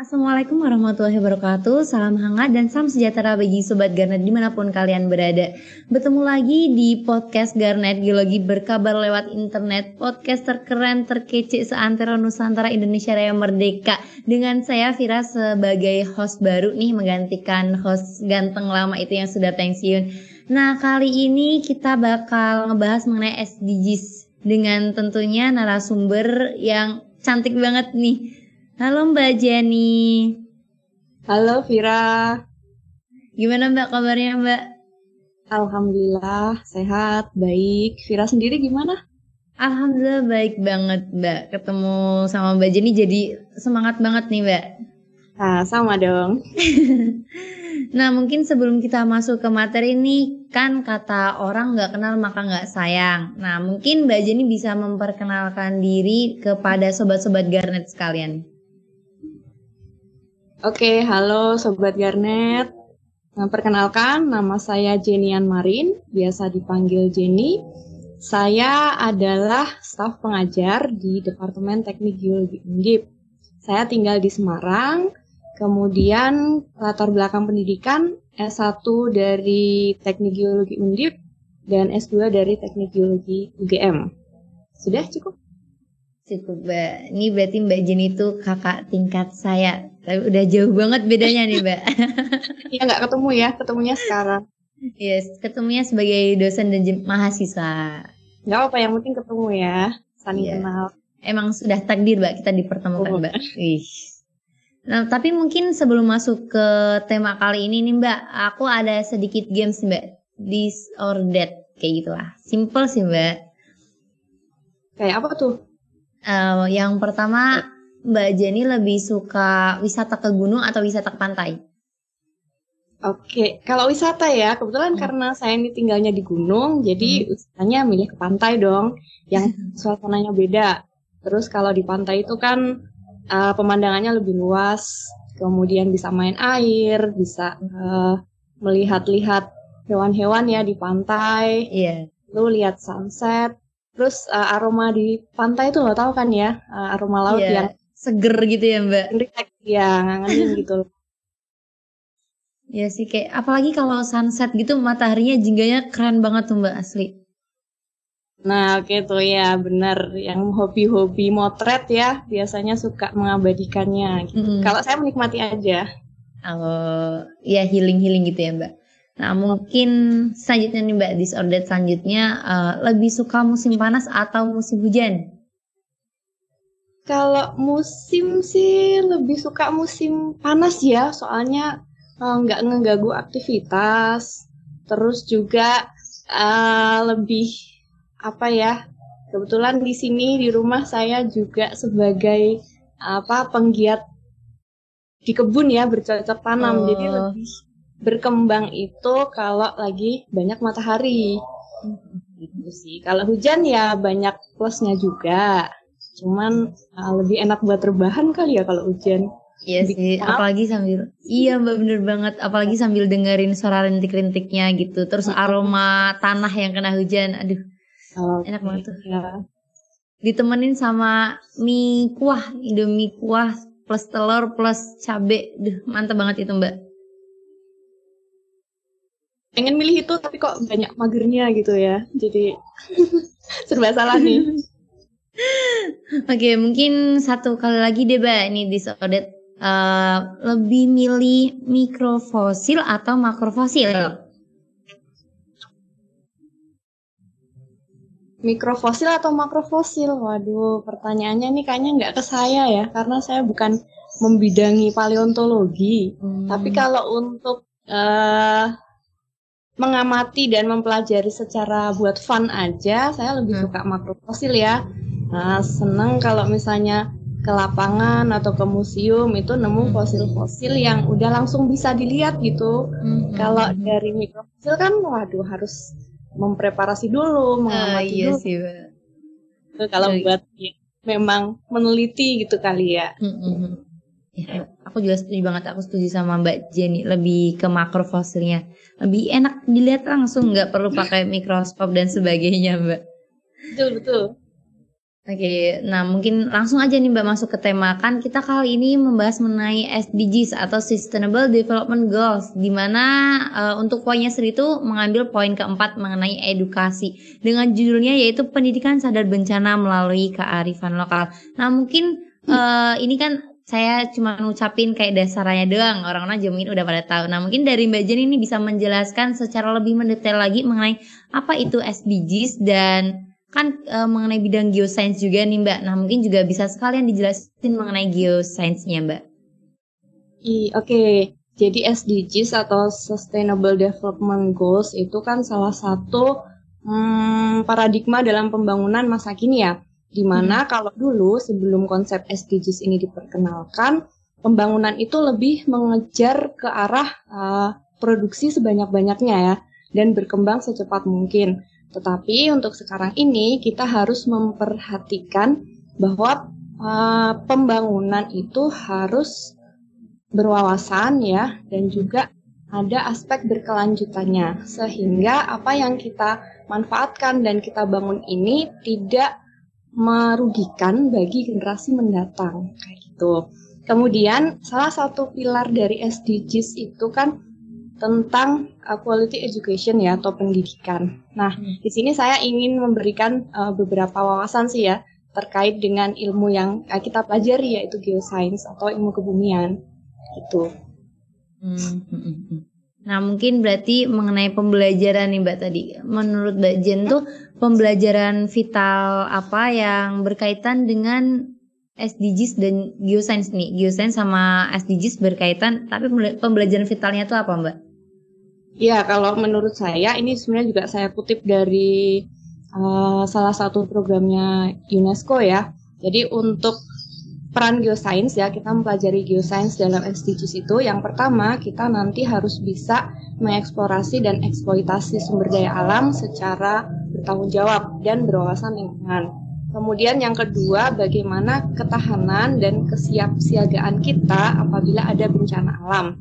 Assalamualaikum warahmatullahi wabarakatuh. Salam hangat dan salam sejahtera bagi Sobat Garnet dimanapun kalian berada. Bertemu lagi di podcast Garnet Geologi berkabar lewat internet. Podcast terkeren, terkece seantero Nusantara Indonesia Raya Merdeka. Dengan saya Vira sebagai host baru nih, menggantikan host ganteng lama itu yang sudah pensiun. Nah, kali ini kita bakal ngebahas mengenai SDGs dengan tentunya narasumber yang cantik banget nih. Halo Mbak Jenny. Halo Vira. Gimana Mbak kabarnya Mbak? Alhamdulillah sehat, baik. Vira sendiri gimana? Alhamdulillah baik banget Mbak. Ketemu sama Mbak Jenny jadi semangat banget nih Mbak. Nah, sama dong. Nah, mungkin sebelum kita masuk ke materi ini, kan kata orang nggak kenal maka nggak sayang. Nah, mungkin Mbak Jenny bisa memperkenalkan diri kepada sobat-sobat Garnet sekalian. Oke, halo Sobat Garnet. Nah, perkenalkan, nama saya Jenian Marin, biasa dipanggil Jenny. Saya adalah staf pengajar di Departemen Teknik Geologi Undip. Saya tinggal di Semarang, kemudian latar belakang pendidikan S1 dari Teknik Geologi Undip dan S2 dari Teknik Geologi UGM. Sudah cukup? Cukup Mbak. Ini berarti Mbak Jenny itu kakak tingkat saya. Tapi udah jauh banget bedanya nih Mbak. Iya nggak ketemu ya, ketemunya sekarang. Yes, ketemunya sebagai dosen dan mahasiswa. Nggak apa-apa, yang penting ketemu ya, saling kenal. Emang sudah takdir Mbak kita dipertemukan Mbak. Wih. Nah, tapi mungkin sebelum masuk ke tema kali ini nih Mbak, aku ada sedikit games Mbak. This or that, kayak gitulah. Simple sih Mbak. Kayak apa tuh? Yang pertama, Mbak Jenny lebih suka wisata ke gunung atau wisata ke pantai? Oke, kalau wisata ya, kebetulan karena saya ini tinggalnya di gunung, jadi wisatanya milih ke pantai dong, yang suasananya beda. Terus kalau di pantai itu kan pemandangannya lebih luas, kemudian bisa main air, bisa melihat-lihat hewan-hewan ya di pantai, lalu lihat sunset. Terus aroma di pantai itu lo tahu kan ya, aroma laut yang seger gitu ya Mbak? Ya, ngangenin gitu loh. Ya sih, kayak apalagi kalau sunset gitu mataharinya jingganya keren banget tuh Mbak, asli. Nah oke tuh ya benar, yang hobi-hobi motret ya biasanya suka mengabadikannya gitu. Kalau saya menikmati aja. Ya healing-healing gitu ya Mbak. Nah mungkin selanjutnya nih Mbak, disorder selanjutnya lebih suka musim panas atau musim hujan? Kalau musim sih lebih suka musim panas ya, soalnya nggak ngeganggu aktivitas. Terus juga lebih apa ya? Kebetulan di sini di rumah saya juga sebagai penggiat di kebun ya, bercocok tanam, jadi lebih berkembang itu kalau lagi banyak matahari gitu sih. Kalau hujan ya banyak plusnya juga, cuman lebih enak buat rebahan kali ya kalau hujan. Iya sih, apalagi sambil Mbak bener banget, apalagi sambil dengerin suara rintik-rintiknya gitu, terus aroma tanah yang kena hujan, aduh enak banget tuh ya. Ditemenin sama mie kuah, Indomie kuah plus telur plus cabe, mantap banget itu Mbak. Pengen milih itu tapi kok banyak magernya gitu ya, jadi serba salah nih. Oke, mungkin satu kali lagi deh Mbak, ini disordered. Lebih milih mikrofosil atau makrofosil? Mikrofosil atau makrofosil? Waduh, pertanyaannya nih kayaknya nggak ke saya ya, karena saya bukan membidangi paleontologi. Tapi kalau untuk mengamati dan mempelajari secara buat fun aja, saya lebih suka makrofosil ya. Nah, seneng kalau misalnya ke lapangan atau ke museum itu nemu fosil-fosil yang udah langsung bisa dilihat gitu. Kalau dari mikrofosil kan, waduh harus mempreparasi dulu, mengamati dulu. Sih, kalau buat memang meneliti gitu kali ya. Ya, aku juga setuju banget, aku setuju sama Mbak Jenny, lebih ke makrofosilnya, lebih enak dilihat langsung, nggak perlu pakai mikroskop dan sebagainya Mbak. Betul. Oke, nah mungkin langsung aja nih Mbak masuk ke tema. Kan kita kali ini membahas mengenai SDGs atau Sustainable Development Goals, di mana untuk poinnya sendiri itu mengambil poin keempat mengenai edukasi dengan judulnya yaitu pendidikan sadar bencana melalui kearifan lokal. Nah mungkin ini kan saya cuma ngucapin kayak dasarnya doang, orang-orang juga mungkin udah pada tahu. Nah mungkin dari Mbak Jen ini bisa menjelaskan secara lebih mendetail lagi mengenai apa itu SDGs dan kan mengenai bidang geoscience juga nih Mbak. Nah mungkin juga bisa sekalian dijelasin mengenai geoscience-nya Mbak. Oke. Jadi SDGs atau Sustainable Development Goals itu kan salah satu paradigma dalam pembangunan masa kini ya. Dimana kalau dulu sebelum konsep SDGs ini diperkenalkan, pembangunan itu lebih mengejar ke arah produksi sebanyak-banyaknya ya, dan berkembang secepat mungkin. Tetapi untuk sekarang ini kita harus memperhatikan bahwa pembangunan itu harus berwawasan ya, dan juga ada aspek berkelanjutannya, sehingga apa yang kita manfaatkan dan kita bangun ini tidak merugikan bagi generasi mendatang kayak gitu. Kemudian salah satu pilar dari SDGs itu kan tentang quality education ya, atau pendidikan. Nah, di sini saya ingin memberikan beberapa wawasan sih ya terkait dengan ilmu yang kita pelajari, yaitu geoscience atau ilmu kebumian gitu. Nah mungkin berarti mengenai pembelajaran nih Mbak tadi, menurut Mbak Jen tuh pembelajaran vital apa yang berkaitan dengan SDGs dan geoscience nih? Geoscience sama SDGs berkaitan, tapi pembelajaran vitalnya tuh apa Mbak? Ya, kalau menurut saya ini sebenarnya juga saya kutip dari salah satu programnya UNESCO ya. Jadi untuk peran geoscience ya, kita mempelajari geoscience dalam SDGs itu, yang pertama kita nanti harus bisa mengeksplorasi dan eksploitasi sumber daya alam secara bertanggung jawab dan berwawasan lingkungan. Kemudian yang kedua, bagaimana ketahanan dan kesiapsiagaan kita apabila ada bencana alam.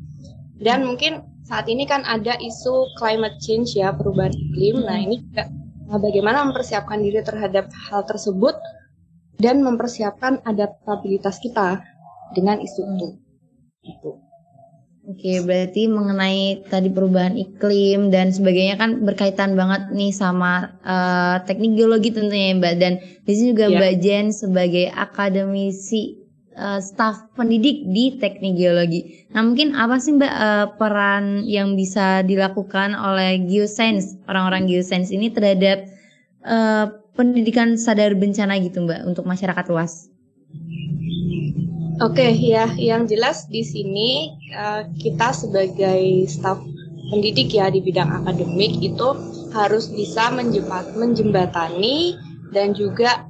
Dan mungkin saat ini kan ada isu climate change ya, perubahan iklim. Nah ini juga bagaimana mempersiapkan diri terhadap hal tersebut dan mempersiapkan adaptabilitas kita dengan isu itu. Oke, berarti mengenai tadi perubahan iklim dan sebagainya kan berkaitan banget nih sama teknik geologi tentunya ya Mbak. Dan di sini juga Mbak Jen sebagai akademisi staf pendidik di teknik geologi. Nah mungkin apa sih Mbak peran yang bisa dilakukan oleh geoscience, orang-orang geoscience ini terhadap pendidikan sadar bencana gitu Mbak untuk masyarakat luas? Oke, ya, yang jelas di sini kita sebagai staf pendidik ya di bidang akademik itu harus bisa menjembatani dan juga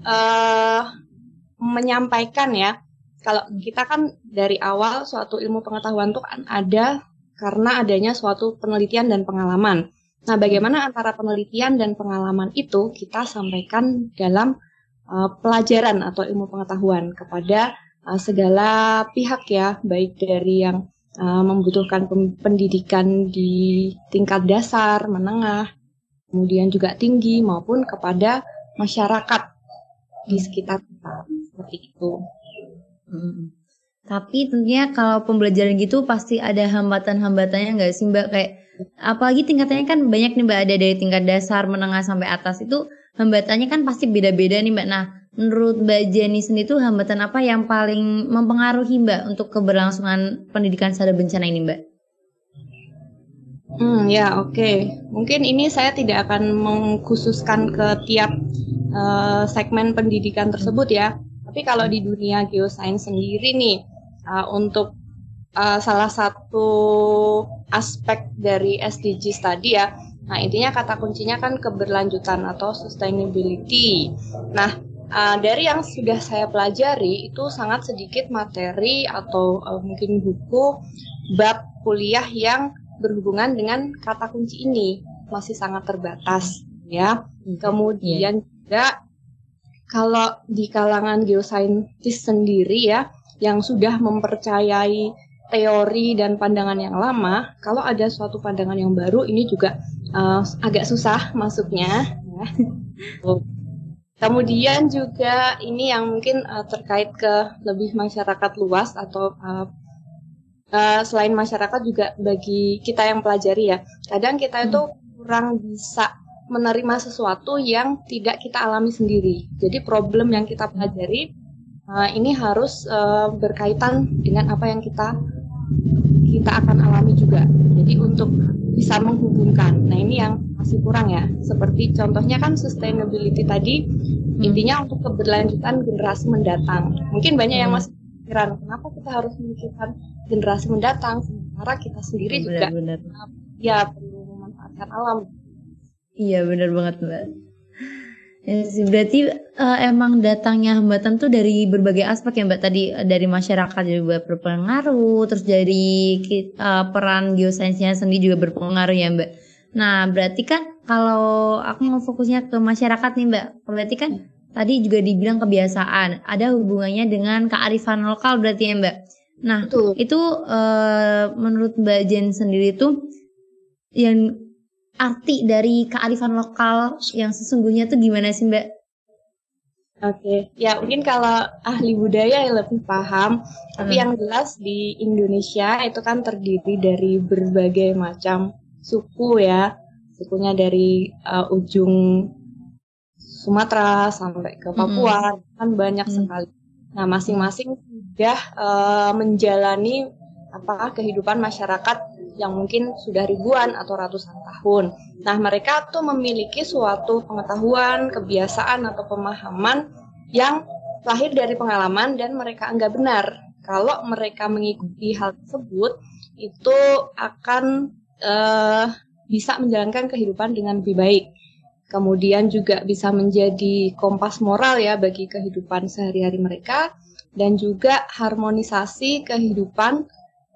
menyampaikan ya. Kalau kita kan dari awal suatu ilmu pengetahuan itu kan ada karena adanya suatu penelitian dan pengalaman. Nah, bagaimana antara penelitian dan pengalaman itu kita sampaikan dalam pelajaran atau ilmu pengetahuan kepada segala pihak ya, baik dari yang membutuhkan pendidikan di tingkat dasar, menengah, kemudian juga tinggi, maupun kepada masyarakat di sekitar kita, seperti itu. Tapi tentunya kalau pembelajaran gitu pasti ada hambatan-hambatannya nggak sih Mbak? Kayak apalagi tingkatannya kan banyak nih Mbak, ada dari tingkat dasar, menengah sampai atas, itu hambatannya kan pasti beda-beda nih Mbak. Nah menurut Mbak Jenny sendiri tuh hambatan apa yang paling mempengaruhi Mbak untuk keberlangsungan pendidikan sadar bencana ini Mbak? Ya oke. Mungkin ini saya tidak akan mengkhususkan ke tiap segmen pendidikan tersebut ya. Tapi kalau di dunia geoscience sendiri nih, untuk salah satu aspek dari SDGs tadi ya, nah intinya kata kuncinya kan keberlanjutan atau sustainability. Nah, dari yang sudah saya pelajari itu sangat sedikit materi atau mungkin buku, bab kuliah yang berhubungan dengan kata kunci ini, masih sangat terbatas ya. Kemudian juga kalau di kalangan geoscientist sendiri ya, yang sudah mempercayai teori dan pandangan yang lama, kalau ada suatu pandangan yang baru ini juga agak susah masuknya ya. Kemudian juga ini yang mungkin terkait ke lebih masyarakat luas atau selain masyarakat juga bagi kita yang pelajari ya. Kadang kita itu kurang bisa menerima sesuatu yang tidak kita alami sendiri. Jadi problem yang kita pelajari ini harus berkaitan dengan apa yang kita akan alami juga. Jadi untuk bisa menghubungkan. Nah ini yang masih kurang ya. Seperti contohnya kan sustainability tadi, intinya untuk keberlanjutan generasi mendatang. Mungkin banyak yang masih pikiran, kenapa kita harus memikirkan generasi mendatang, sementara kita sendiri juga ya perlu memanfaatkan alam. Iya benar banget Mbak. Ya, berarti emang datangnya hambatan tuh dari berbagai aspek ya Mbak, tadi dari masyarakat juga berpengaruh, terus dari peran geosainsnya sendiri juga berpengaruh ya Mbak. Nah berarti kan kalau aku mau fokusnya ke masyarakat nih Mbak, berarti kan tadi juga dibilang kebiasaan, ada hubungannya dengan kearifan lokal berarti ya Mbak. Nah Betul. itu menurut Mbak Jen sendiri tuh yang arti dari kearifan lokal yang sesungguhnya tuh gimana sih Mbak? Oke, ya mungkin kalau ahli budaya yang lebih paham, tapi yang jelas di Indonesia itu kan terdiri dari berbagai macam suku ya, sukunya dari ujung Sumatera sampai ke Papua, kan banyak sekali. Nah, masing-masing sudah menjalani kehidupan masyarakat yang mungkin sudah ribuan atau ratusan tahun. Nah, mereka tuh memiliki suatu pengetahuan, kebiasaan atau pemahaman yang lahir dari pengalaman dan mereka anggap benar. Kalau mereka mengikuti hal tersebut, itu akan bisa menjalankan kehidupan dengan lebih baik. Kemudian juga bisa menjadi kompas moral ya bagi kehidupan sehari-hari mereka, dan juga harmonisasi kehidupan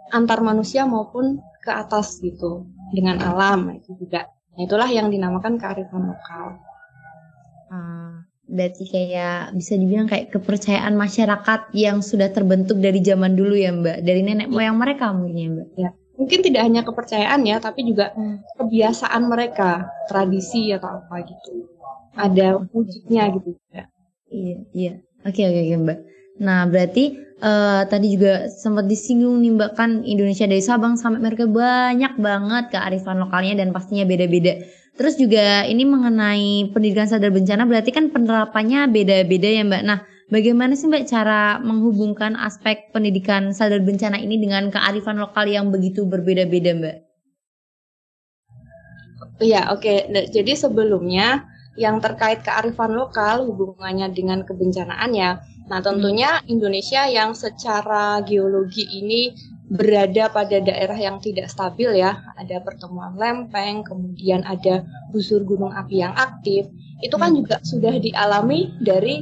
antar manusia maupun ke atas gitu dengan alam itu juga. Nah, itulah yang dinamakan kearifan lokal. Berarti kayak bisa dibilang kayak kepercayaan masyarakat yang sudah terbentuk dari zaman dulu ya Mbak, dari nenek moyang mereka mungkin ya Mbak. Ya, mungkin tidak hanya kepercayaan ya, tapi juga kebiasaan mereka, tradisi atau apa gitu. Ada wujudnya gitu ya. Iya. Oke Mbak. Nah berarti tadi juga sempat disinggung nih Mbak, kan Indonesia dari Sabang sampai Merauke banyak banget kearifan lokalnya dan pastinya beda-beda. Terus juga ini mengenai pendidikan sadar bencana, berarti kan penerapannya beda-beda ya Mbak. Nah bagaimana sih Mbak cara menghubungkan aspek pendidikan sadar bencana ini dengan kearifan lokal yang begitu berbeda-beda Mbak? Iya, oke. Jadi sebelumnya yang terkait kearifan lokal hubungannya dengan kebencanaan ya. Nah, tentunya Indonesia yang secara geologi ini berada pada daerah yang tidak stabil ya. Ada pertemuan lempeng, kemudian ada busur gunung api yang aktif. Itu kan juga sudah dialami dari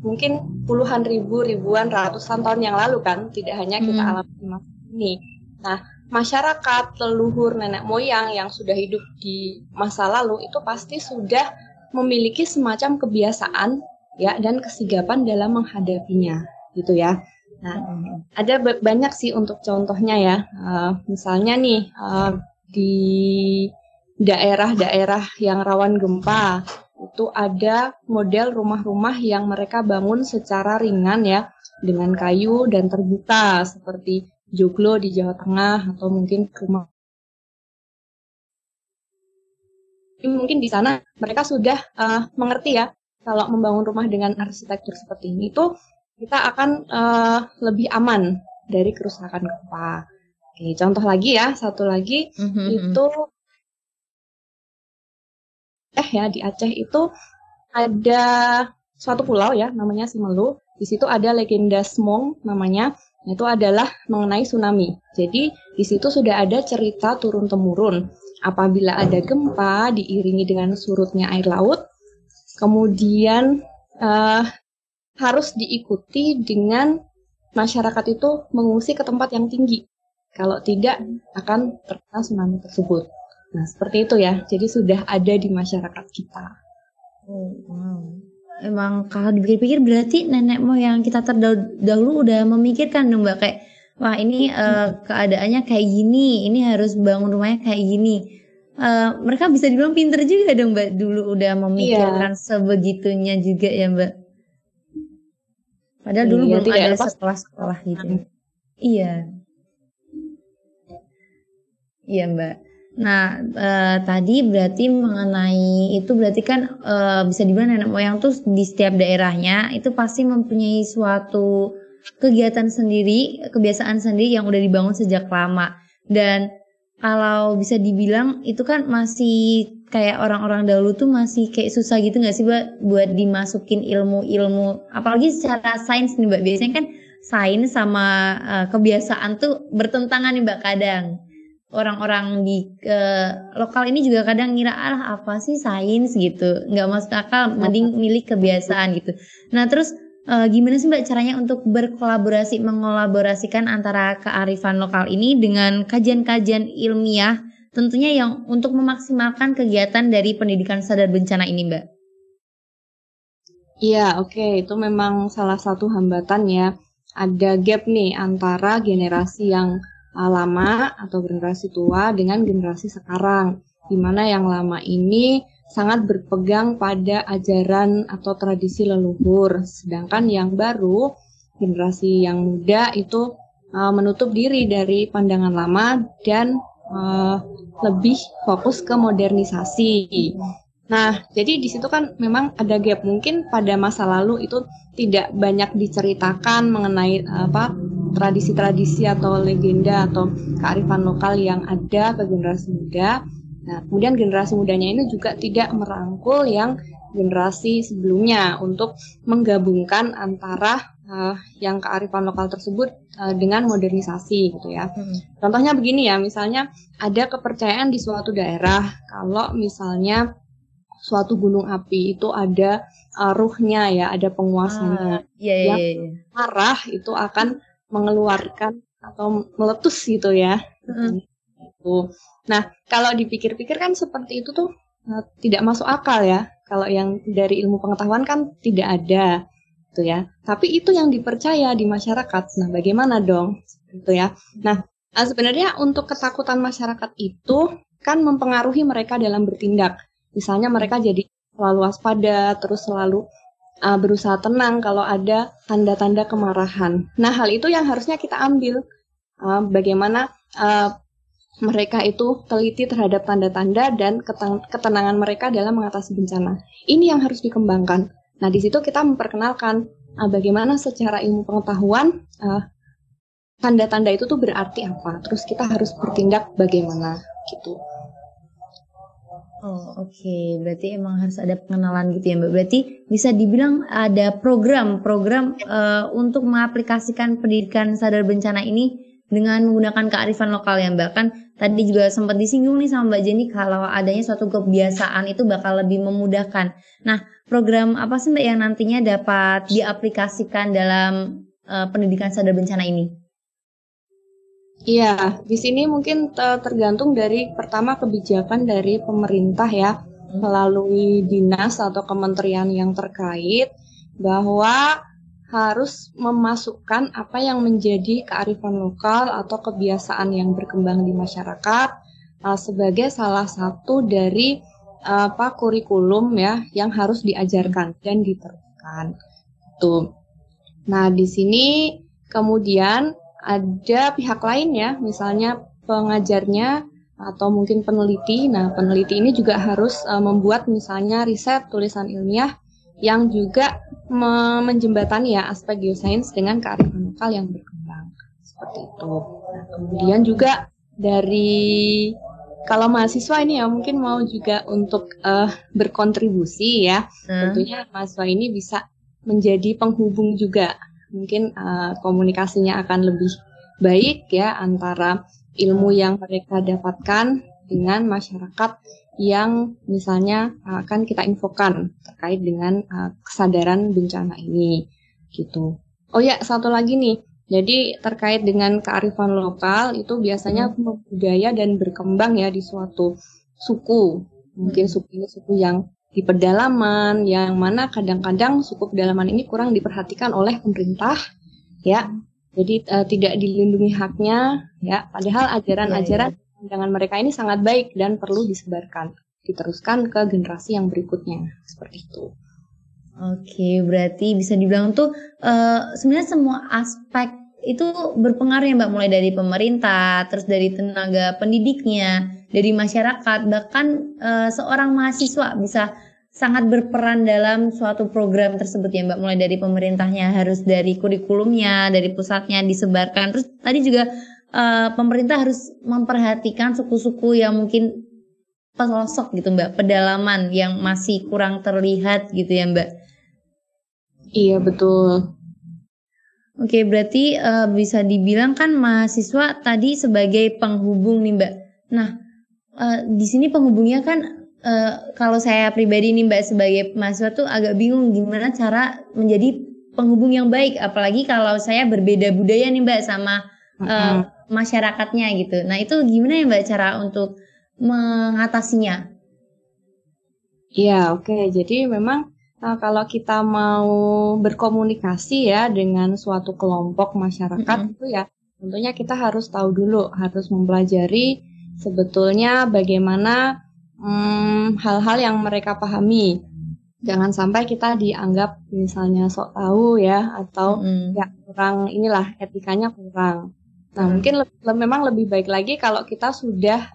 mungkin puluhan ribuan, ratusan tahun yang lalu kan. Tidak hanya kita alami di masa ini. Nah, masyarakat, leluhur, nenek moyang yang sudah hidup di masa lalu itu pasti sudah memiliki semacam kebiasaan ya dan kesigapan dalam menghadapinya gitu ya. Nah, ada banyak sih untuk contohnya ya. Misalnya nih di daerah-daerah yang rawan gempa itu ada model rumah-rumah yang mereka bangun secara ringan ya dengan kayu dan terbuka seperti Joglo di Jawa Tengah atau mungkin rumah. Mungkin di sana mereka sudah mengerti ya kalau membangun rumah dengan arsitektur seperti ini itu kita akan lebih aman dari kerusakan gempa. Oke, contoh lagi ya, satu lagi itu ya di Aceh itu ada suatu pulau ya namanya Simelu. Di situ ada legenda Smong namanya. Itu adalah mengenai tsunami. Jadi di situ sudah ada cerita turun-temurun. Apabila ada gempa diiringi dengan surutnya air laut, kemudian harus diikuti dengan masyarakat itu mengungsi ke tempat yang tinggi. Kalau tidak akan terkena tsunami tersebut. Nah seperti itu ya. Jadi sudah ada di masyarakat kita. Emang kalau dipikir-pikir berarti nenek moyang kita terdahulu udah memikirkan dong Mbak, kayak wah ini keadaannya kayak gini, ini harus bangun rumahnya kayak gini. mereka bisa dibilang pinter juga dong Mbak, dulu udah memikirkan sebegitunya juga ya Mbak. Padahal dulu belum tidak ada lepas sekolah-sekolah gitu. Iya. Iya Mbak. Nah, tadi berarti mengenai itu berarti kan bisa dibilang nenek moyang tuh di setiap daerahnya itu pasti mempunyai suatu kegiatan sendiri, kebiasaan sendiri yang udah dibangun sejak lama. Dan kalau bisa dibilang itu kan masih kayak orang-orang dahulu tuh masih kayak susah gitu nggak sih Mbak buat dimasukin ilmu-ilmu, apalagi secara sains nih Mbak. Biasanya kan sains sama kebiasaan tuh bertentangan nih Mbak kadang. Orang-orang di lokal ini juga kadang ngira apa sih sains gitu, nggak masuk akal, mending milih kebiasaan gitu. Nah terus gimana sih Mbak caranya untuk berkolaborasi, mengolaborasikan antara kearifan lokal ini dengan kajian-kajian ilmiah tentunya yang untuk memaksimalkan kegiatan dari pendidikan sadar bencana ini Mbak? Iya, oke. Itu memang salah satu hambatan ya. Ada gap nih antara generasi yang lama atau generasi tua dengan generasi sekarang, di mana yang lama ini sangat berpegang pada ajaran atau tradisi leluhur, sedangkan yang baru, generasi yang muda itu menutup diri dari pandangan lama dan lebih fokus ke modernisasi. Nah, jadi di situ kan memang ada gap. Mungkin pada masa lalu itu tidak banyak diceritakan mengenai tradisi-tradisi atau legenda atau kearifan lokal yang ada ke generasi muda. Nah, kemudian generasi mudanya ini juga tidak merangkul yang generasi sebelumnya untuk menggabungkan antara yang kearifan lokal tersebut dengan modernisasi gitu ya. Contohnya begini ya, misalnya ada kepercayaan di suatu daerah kalau misalnya suatu gunung api itu ada ruhnya ya, ada penguasanya yang marah itu akan mengeluarkan atau meletus gitu ya. Nah, kalau dipikir-pikir kan seperti itu tuh tidak masuk akal ya. Kalau yang dari ilmu pengetahuan kan tidak ada gitu ya. Tapi itu yang dipercaya di masyarakat. Nah, bagaimana dong? Gitu ya. Nah, sebenarnya untuk ketakutan masyarakat itu kan mempengaruhi mereka dalam bertindak. Misalnya mereka jadi selalu waspada, terus selalu berusaha tenang kalau ada tanda-tanda kemarahan. Nah, hal itu yang harusnya kita ambil. Bagaimana mereka itu teliti terhadap tanda-tanda dan ketenangan mereka dalam mengatasi bencana. Ini yang harus dikembangkan. Nah, di situ kita memperkenalkan bagaimana secara ilmu pengetahuan tanda-tanda itu tuh berarti apa. Terus kita harus bertindak bagaimana gitu. Oh oke. Berarti emang harus ada pengenalan gitu ya Mbak. Berarti bisa dibilang ada program untuk mengaplikasikan pendidikan sadar bencana ini dengan menggunakan kearifan lokal ya Mbak. Kan tadi juga sempat disinggung nih sama Mbak Jenny kalau adanya suatu kebiasaan itu bakal lebih memudahkan. Nah, program apa sih Mbak yang nantinya dapat diaplikasikan dalam pendidikan sadar bencana ini? Iya, di sini mungkin tergantung dari pertama kebijakan dari pemerintah ya, melalui dinas atau kementerian yang terkait, bahwa harus memasukkan apa yang menjadi kearifan lokal atau kebiasaan yang berkembang di masyarakat sebagai salah satu dari kurikulum ya yang harus diajarkan dan diterapkan. Tuh. Nah, di sini kemudian ada pihak lain ya, misalnya pengajarnya atau mungkin peneliti. Nah, peneliti ini juga harus membuat misalnya riset, tulisan ilmiah yang juga menjembatani ya aspek geosains dengan kearifan lokal yang berkembang. Seperti itu. Nah, kemudian juga dari kalau mahasiswa ini ya mungkin mau juga untuk berkontribusi ya. Tentunya mahasiswa ini bisa menjadi penghubung juga. Mungkin komunikasinya akan lebih baik ya antara ilmu yang mereka dapatkan dengan masyarakat yang misalnya akan kita infokan terkait dengan kesadaran bencana ini gitu. Oh ya, satu lagi nih. Jadi terkait dengan kearifan lokal itu biasanya budaya dan berkembang ya di suatu suku. Mungkin suku yang di pedalaman, yang mana kadang-kadang suku pedalaman ini kurang diperhatikan oleh pemerintah, ya. Jadi tidak dilindungi haknya, ya. Padahal ajaran-ajaran pandangan mereka ini sangat baik dan perlu diteruskan ke generasi yang berikutnya, seperti itu. Oke, berarti bisa dibilang tuh sebenarnya semua aspek itu berpengaruh ya Mbak, mulai dari pemerintah, terus dari tenaga pendidiknya, dari masyarakat, bahkan seorang mahasiswa bisa sangat berperan dalam suatu program tersebut ya Mbak, mulai dari pemerintahnya harus dari kurikulumnya, dari pusatnya disebarkan, terus tadi juga pemerintah harus memperhatikan suku-suku yang mungkin pelosok gitu Mbak, pedalaman yang masih kurang terlihat gitu ya Mbak. Iya, betul. Oke, berarti bisa dibilang kan mahasiswa tadi sebagai penghubung nih Mbak. Nah, di sini penghubungnya kan kalau saya pribadi nih Mbak sebagai mahasiswa tuh agak bingung gimana cara menjadi penghubung yang baik, apalagi kalau saya berbeda budaya nih Mbak sama masyarakatnya gitu. Nah, itu gimana ya Mbak cara untuk mengatasinya? Iya, oke. Jadi memang kalau kita mau berkomunikasi ya dengan suatu kelompok masyarakat itu ya tentunya kita harus tahu dulu, harus mempelajari sebetulnya bagaimana hal-hal yang mereka pahami. Jangan sampai kita dianggap misalnya sok tahu ya, atau ya kurang inilah, etikanya kurang. Nah, mungkin memang lebih baik lagi kalau kita sudah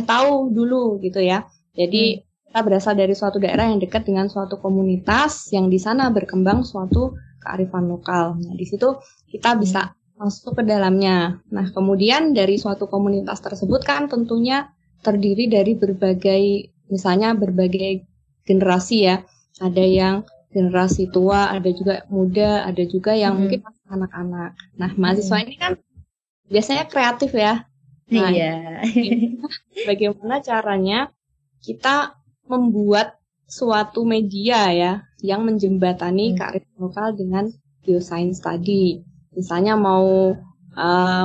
tahu dulu gitu ya. Jadi kita berasal dari suatu daerah yang dekat dengan suatu komunitas yang di sana berkembang suatu kearifan lokal. Nah, di situ kita bisa masuk ke dalamnya. Nah, kemudian dari suatu komunitas tersebut kan tentunya terdiri dari misalnya berbagai generasi ya. Ada yang generasi tua, ada juga muda, ada juga yang mungkin masih anak-anak. Nah, mahasiswa ini kan biasanya kreatif ya. Nah, bagaimana caranya kita membuat suatu media ya yang menjembatani kearifan lokal dengan geosains tadi. Misalnya mau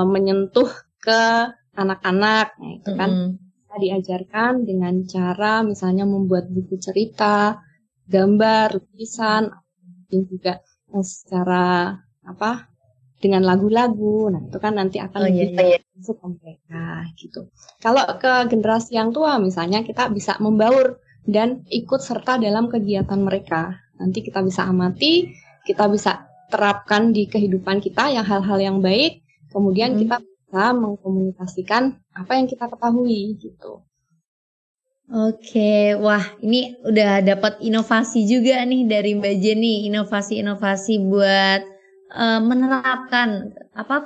menyentuh ke anak-anak, nah itu kan bisa diajarkan dengan cara misalnya membuat buku cerita, gambar, lukisan, dan juga secara dengan lagu-lagu. Nah itu kan nanti akan masuk ke mereka gitu. Kalau ke generasi yang tua misalnya kita bisa membaur dan ikut serta dalam kegiatan mereka. Nanti kita bisa amati, kita bisa terapkan di kehidupan kita yang hal-hal yang baik, kemudian kita bisa mengkomunikasikan apa yang kita ketahui gitu. Oke, wah ini udah dapat inovasi juga nih dari Mbak Jenny, inovasi-inovasi buat menerapkan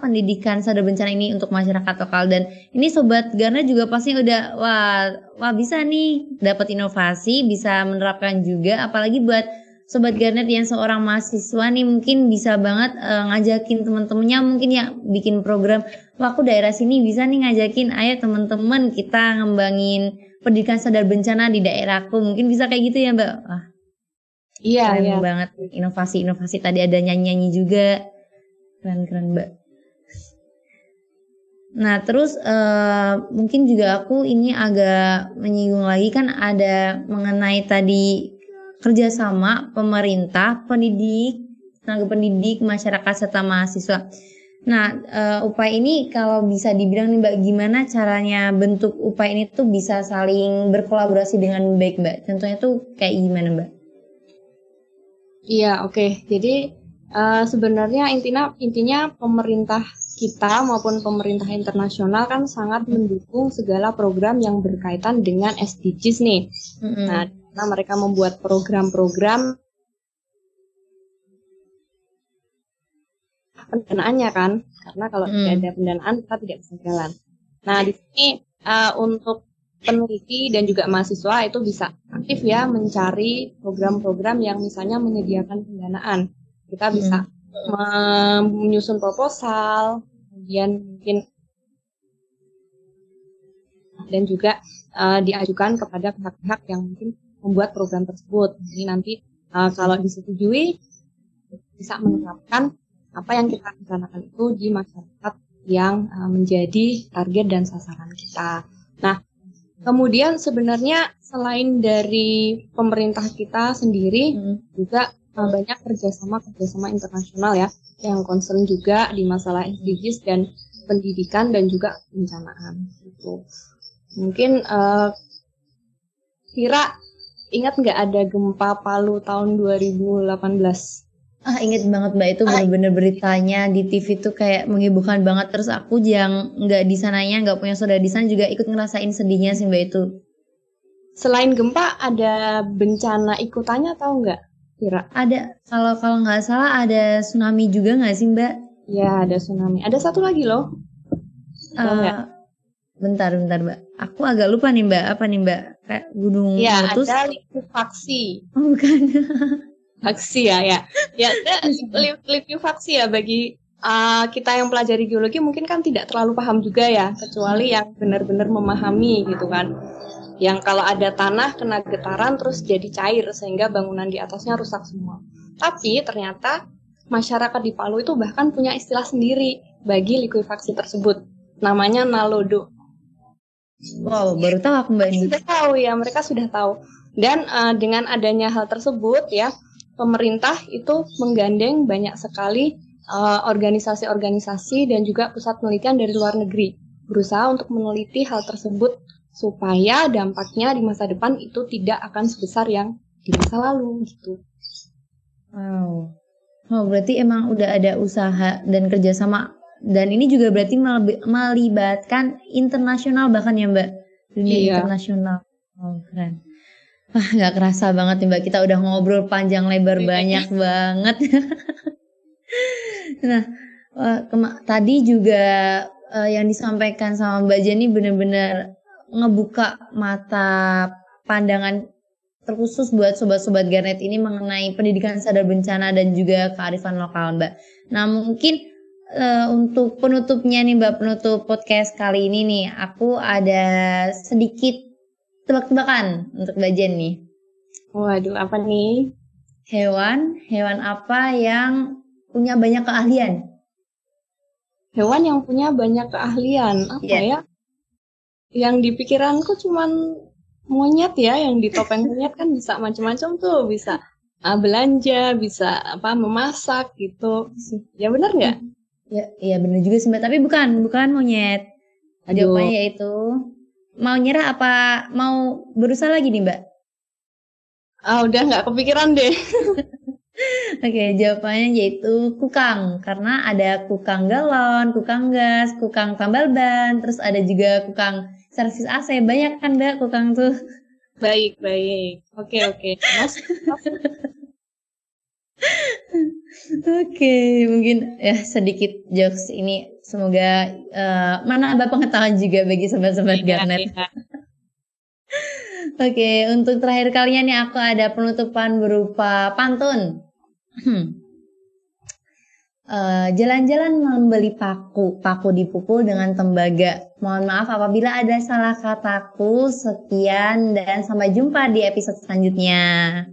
pendidikan sadar bencana ini untuk masyarakat lokal. Dan ini Sobat Garnet juga pasti udah wah bisa nih dapat inovasi, bisa menerapkan juga, apalagi buat Sobat Garnet yang seorang mahasiswa nih mungkin bisa banget ngajakin teman-temannya mungkin ya bikin program. Wah aku daerah sini bisa nih ngajakin, ayo teman-teman kita ngembangin pendidikan sadar bencana di daerahku. Mungkin bisa kayak gitu ya Mbak. Wah. Keren banget inovasi-inovasi tadi, ada nyanyi-nyanyi juga. Keren Mbak. Nah terus mungkin juga aku ini agak menyinggung lagi kan ada mengenai tadi kerjasama pemerintah, tenaga pendidik, masyarakat serta mahasiswa. Nah upaya ini kalau bisa dibilang nih Mbak, gimana caranya bentuk upaya ini tuh bisa saling berkolaborasi dengan baik Mbak? Contohnya tuh kayak gimana Mbak? Iya, oke. Jadi sebenarnya intinya pemerintah kita maupun pemerintah internasional kan sangat mendukung segala program yang berkaitan dengan SDGs nih. Nah, mereka membuat program-program pendanaannya kan, karena kalau tidak ada pendanaan kita tidak bisa jalan. Nah, di sini untuk peneliti dan juga mahasiswa itu bisa aktif ya mencari program-program yang misalnya menyediakan pendanaan. Kita bisa menyusun proposal, kemudian mungkin dan juga diajukan kepada pihak-pihak yang mungkin membuat program tersebut. Jadi nanti kalau disetujui bisa menerapkan apa yang kita rencanakan itu di masyarakat yang menjadi target dan sasaran kita. Nah, kemudian sebenarnya selain dari pemerintah kita sendiri juga banyak kerjasama internasional ya yang concern juga di masalah SDGs dan pendidikan dan juga pencanaan gitu. Mungkin Vira ingat nggak ada gempa Palu tahun 2018? Inget banget Mbak, itu bener-bener beritanya di TV tuh kayak menghebohkan banget. Terus aku yang nggak di sananya, nggak punya saudara di sana juga ikut ngerasain sedihnya sih Mbak itu. Selain gempa ada bencana ikutannya tahu nggak, Vira? Ada, kalau nggak salah ada tsunami juga nggak sih Mbak? Ya, ada tsunami. Ada satu lagi loh. Tahu nggak? Bentar Mbak. Aku agak lupa nih Mbak. Apa nih Mbak? Kayak gunung Ya, meletus. ada likuifaksi. Oh, bukan. Faksi ya. Ya, likuifaksi ya bagi kita yang pelajari geologi mungkin kan tidak terlalu paham juga ya, kecuali yang benar-benar memahami gitu kan. Yang kalau ada tanah kena getaran terus jadi cair sehingga bangunan di atasnya rusak semua. Tapi ternyata masyarakat di Palu itu bahkan punya istilah sendiri bagi likuifaksi tersebut. Namanya nalodo. Wow, baru tahu aku Mbak ini. Sudah tahu ya, mereka sudah tahu. Dan dengan adanya hal tersebut ya, pemerintah itu menggandeng banyak sekali organisasi-organisasi dan juga pusat penelitian dari luar negeri berusaha untuk meneliti hal tersebut supaya dampaknya di masa depan itu tidak akan sebesar yang di masa lalu gitu. Wow. Oh, berarti emang udah ada usaha dan kerjasama, dan ini juga berarti melibatkan internasional bahkan ya Mbak, dunia internasional. Oh, keren. Nggak kerasa banget nih Mbak, kita udah ngobrol panjang lebar banyak banget. Nah, tadi juga yang disampaikan sama Mbak Jenny benar-benar ngebuka mata pandangan terkhusus buat sobat-sobat Garnet ini mengenai pendidikan sadar bencana dan juga kearifan lokal Mbak. Nah mungkin untuk penutupnya nih Mbak, penutup podcast kali ini nih, aku ada sedikit tebak-tebakan untuk Mbak Jen nih. Waduh, apa nih? Hewan apa yang punya banyak keahlian? Hewan yang punya banyak keahlian, apa ya? Yang di pikiranku cuman monyet ya, yang di topeng monyet kan bisa macam-macam tuh, bisa belanja, bisa memasak gitu. Ya benar nggak? Ya benar juga sih Mbak, tapi bukan monyet. Jawabannya yaitu mau nyerah apa mau berusaha lagi nih Mbak? Udah nggak kepikiran deh. Oke, jawabannya yaitu kukang, karena ada kukang galon, kukang gas, kukang tambal ban, terus ada juga kukang servis AC. Banyak kan Mbak kukang tuh. Baik. Oke. Mas. Oke, mungkin ya sedikit jokes ini semoga menambah pengetahuan juga bagi sobat-sobat Garnet. Oke, untuk terakhir kalinya nih aku ada penutupan berupa pantun. Jalan-jalan membeli paku dipukul dengan tembaga. Mohon maaf apabila ada salah kataku. Sekian dan sampai jumpa di episode selanjutnya.